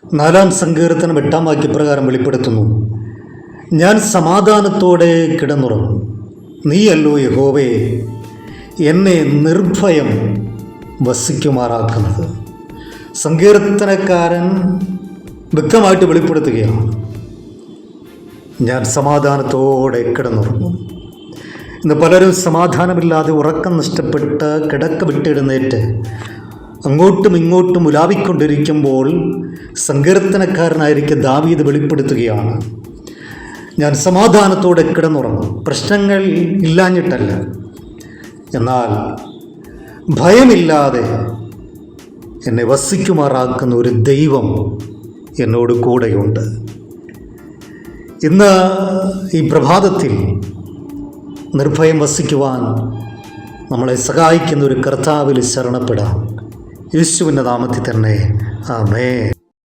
4-ാം സങ്കീർത്തനം 8-ാം വാക്യപ്രകാരം വെളിപ്പെടുത്തുന്നു, ഞാൻ സമാധാനത്തോടെ കിടന്നുറങ്ങും. നീയല്ലോ യഹോവേ എന്നെ നിർഭയം വസിക്കുമാറാക്കുന്നത്. സങ്കീർത്തനക്കാരൻ വ്യക്തമായിട്ട് വെളിപ്പെടുത്തുകയാണ്, ഞാൻ സമാധാനത്തോടെ കിടന്നുറങ്ങും. ഇന്ന് പലരും സമാധാനമില്ലാതെ ഉറക്കം നഷ്ടപ്പെട്ട് കിടക്ക വിട്ടെഴുന്നേറ്റ് അങ്ങോട്ടും ഇങ്ങോട്ടും ഉലാവിക്കൊണ്ടിരിക്കുമ്പോൾ സങ്കീർത്തനക്കാരനായിരിക്കും ദാവീദ് വെളിപ്പെടുത്തുകയാണ്, ഞാൻ സമാധാനത്തോടെ കിടന്നുറങ്ങും. പ്രശ്നങ്ങൾ ഇല്ലാഞ്ഞിട്ടല്ല, എന്നാൽ ഭയമില്ലാതെ എന്നെ വസിക്കുമാറാക്കുന്ന ഒരു ദൈവം എന്നോട് കൂടെയുണ്ട്. ഇന്ന് ഈ പ്രഭാതത്തിൽ നിർഭയം വസിക്കുവാൻ നമ്മളെ സഹായിക്കുന്ന ഒരു കർത്താവിൽ ശരണപ്പെടാം. യേശുവിൻ്റെ നാമത്തിൽ തന്നെ ആമേൻ.